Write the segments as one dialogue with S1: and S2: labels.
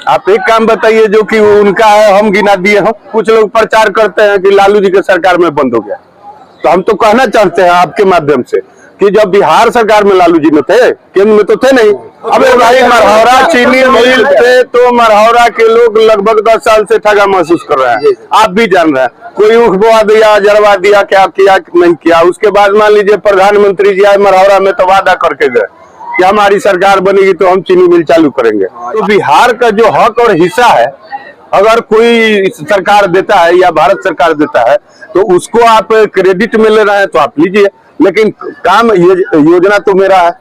S1: आप एक काम बताइए जो कि उनका है, हम गिना दिए हम। कुछ लोग प्रचार करते हैं कि लालू जी के सरकार में बंद हो गया, तो हम तो कहना चाहते हैं आपके माध्यम से कि जब बिहार सरकार में लालू जी में थे, केंद्र में तो थे नहीं। अबे भाई, मरहौरा चीनी मिल थे तो मरहौरा के लोग लगभग 10 साल से ठगा महसूस कर रहे हैं। आप भी जान रहे हैं, कोई उखबवा दिया, जरवा दिया, क्या किया नहीं किया। उसके बाद मान लीजिए प्रधानमंत्री जी आए मरहौरा में तो वादा करके गए कि हमारी सरकार बनेगी तो हम चीनी मिल चालू करेंगे। तो बिहार का जो हक और हिस्सा है, अगर कोई सरकार देता है या भारत सरकार देता है तो उसको आप क्रेडिट में ले रहे हैं तो आप लीजिए, लेकिन काम योजना तो मेरा है,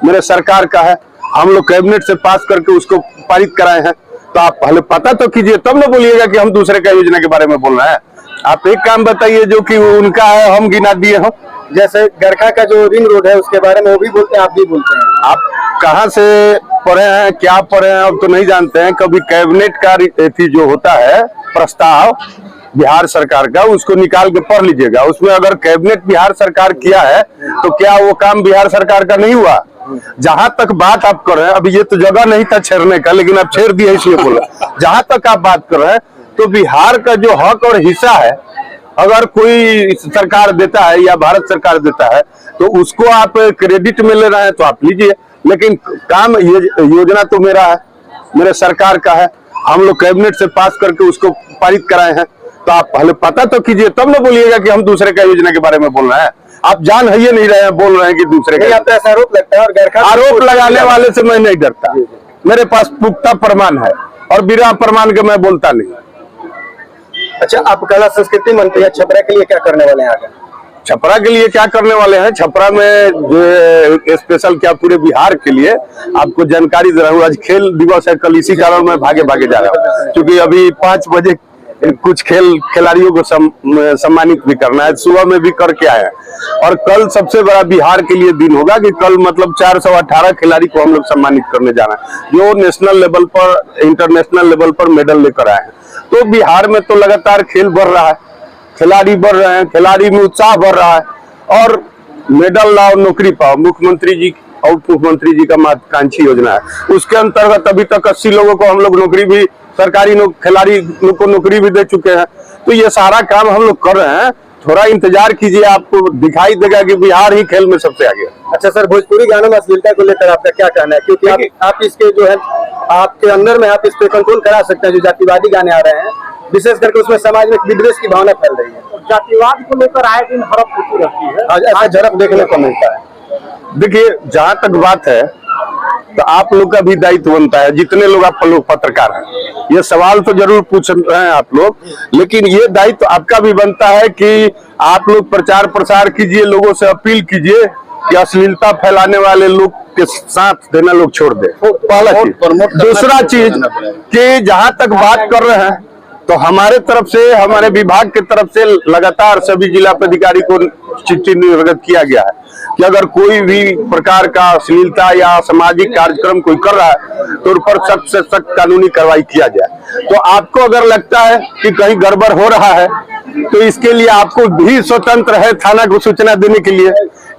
S1: मेरे सरकार का है। हम लोग कैबिनेट से पास करके उसको पारित कराए हैं, तो आप पहले पता तो कीजिए, तब ना बोलिएगा कि हम दूसरे का योजना के बारे में बोल रहे हैं। आप एक काम बताइए जो कि उनका है, हम गिना दिए हम।
S2: जैसे गरखा का जो रिंग रोड है उसके बारे में वो भी बोलते हैं, आप भी बोलते हैं।
S1: आप कहाँ से पढ़े हैं, क्या पढ़े हैं, अब तो नहीं जानते हैं। कभी कैबिनेट का जो होता है प्रस्ताव बिहार सरकार का, उसको निकाल के पढ़ लीजिएगा। उसमें अगर कैबिनेट बिहार सरकार किया है तो क्या वो काम बिहार सरकार का नहीं हुआ? जहां तक बात आप कर रहे हैं, अभी ये तो जगह नहीं था छेड़ने का, लेकिन आप छेड़ दिए इसलिए बोला। जहां तक आप बात कर रहे हैं तो बिहार का जो हक और हिस्सा है, अगर कोई सरकार देता है या भारत सरकार देता है तो उसको आप क्रेडिट में ले रहे हैं तो आप लीजिए, लेकिन काम योजना तो मेरा है, मेरे सरकार का है। हम लोग कैबिनेट से पास करके उसको पारित कराए हैं, तो आप पहले पता तो कीजिए, तब ना बोलिएगा कि हम दूसरे का योजना के बारे में बोल रहे हैं। आप जान है ये नहीं रहे हैं, बोल रहे हैं कि दूसरे का।
S2: आपको ऐसा आरोप लगता है? और गरखा
S1: आरोप लगाने वाले से मैं नहीं डरता, मेरे पास पुख्ता प्रमाण है और बिना प्रमाण के मैं बोलता नहीं।
S2: अच्छा, आप कला संस्कृति मंत्री हैं, छपरा के लिए क्या करने वाले हैं आगे?
S1: छपरा के लिए क्या करने वाले हैं? छपरा में जो स्पेशल क्या पूरे बिहार के लिए आपको जानकारी दे रहा हूँ। आज खेल दिवस है, कल इसी कारण मैं भागे भागे जा रहा हूँ, क्योंकि अभी 5 बजे कुछ खिलाड़ियों को सम्मानित भी करना है, सुबह में भी करके आए हैं। और कल सबसे बड़ा बिहार के लिए दिन होगा कि कल मतलब 418 खिलाड़ी को हम लोग सम्मानित करने जाना है, जो नेशनल लेवल पर, इंटरनेशनल लेवल पर मेडल लेकर आए हैं। तो बिहार में तो लगातार खेल बढ़ रहा है, खिलाड़ी बढ़ रहे हैं, खिलाड़ी में उत्साह बढ़ रहा है, और मेडल लाओ नौकरी पाओ मुख्यमंत्री जी और उप मुख्यमंत्री जी का महत्वाकांक्षी योजना है। उसके अंतर्गत अभी तक 80 लोगों को हम लोग नौकरी भी, सरकारी खिलाड़ी लोग को नौकरी भी दे चुके हैं। तो ये सारा काम हम लोग कर रहे हैं, थोड़ा इंतजार कीजिए, आपको दिखाई देगा कि बिहार ही खेल में सबसे आगे।
S2: अच्छा सर, भोजपुरी गानों में अश्लीलता को लेकर आपका क्या कहना है? क्योंकि आप इसके जो है आपके अंदर में आप इस पे कंट्रोल करा सकते हैं। जो जातिवादी गाने आ रहे हैं, विशेष करके उसमें समाज में विद्वेष की भावना फैल रही है,
S3: जातिवाद को लेकर आए दिन हड़प होती रहती है,
S2: ऐसा झड़प देखने को मिलता है।
S1: देखिए, जहां तक बात है तो आप लोग का भी दायित्व बनता है, जितने लोग आप लोग पत्रकार हैं, ये सवाल तो जरूर पूछ रहे हैं आप लोग, लेकिन ये दायित्व आपका भी बनता है कि आप लोग प्रचार प्रसार कीजिए, लोगों से अपील कीजिए कि अश्लीलता फैलाने वाले लोग के साथ देना लोग छोड़ दे। पहला चीज। दूसरा चीज कि जहां तक बात कर रहे हैं तो हमारे तरफ से, हमारे विभाग की तरफ से लगातार सभी जिला पदाधिकारी को चिट्ठी निर्गत किया गया है कि अगर कोई भी प्रकार का अश्लीलता या सामाजिक कार्यक्रम कोई कर रहा है तो उन पर सख्त से सख्त कानूनी कार्रवाई किया जाए। तो आपको अगर लगता है कि कहीं गड़बड़ हो रहा है तो इसके लिए आपको भी स्वतंत्र है थाना को सूचना देने के लिए।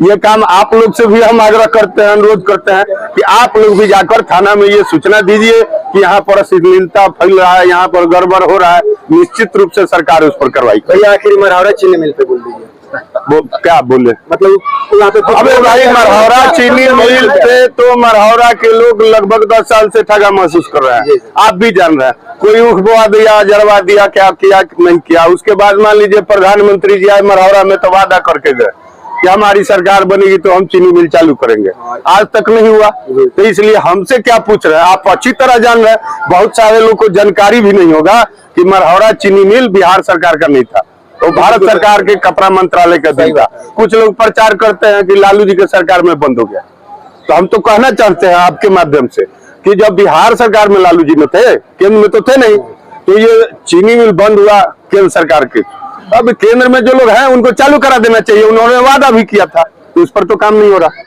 S1: ये काम आप लोग से भी हम आग्रह करते हैं, अनुरोध करते हैं कि आप लोग भी जाकर थाना में ये सूचना दीजिए कि यहाँ पर अश्लीलता फैल रहा है, यहाँ पर गड़बड़ हो रहा है। निश्चित रूप से सरकार उस पर कार्रवाई करे।
S2: आखिरी मरहौरा चीनी मिल पे बोल दीजिए।
S1: वो क्या बोले,
S2: मतलब यहाँ पे
S1: अबे भाई, मरहौरा चीनी मिल थे तो मरहौरा के लोग लगभग 10 साल से ठगा महसूस कर रहे हैं। आप भी जान रहे हैं, कोई उखबवा दिया, जरवा दिया, क्या किया नहीं किया। उसके बाद मान लीजिए प्रधानमंत्री जी आए मरहौरा में तो वादा करके गए कि हमारी सरकार बनेगी तो हम चीनी मिल चालू करेंगे। आज तक नहीं हुआ, तो इसलिए हमसे क्या पूछ रहे हैं? आप अच्छी तरह जान रहे हैं, बहुत सारे लोग को जानकारी भी नहीं होगा कि मरहौरा चीनी मिल बिहार सरकार का नहीं था, तो भारत सरकार के कपड़ा मंत्रालय का दिन था। कुछ लोग प्रचार करते हैं कि लालू जी के सरकार में बंद हो गया, तो हम तो कहना चाहते हैं आपके माध्यम से कि जब बिहार सरकार में लालू जी में थे, केंद्र में तो थे नहीं, तो ये चीनी मिल बंद हुआ केंद्र सरकार के। अब केंद्र में जो लोग हैं उनको चालू करा देना चाहिए, उन्होंने वादा भी किया था, तो इस पर तो काम नहीं हो रहा।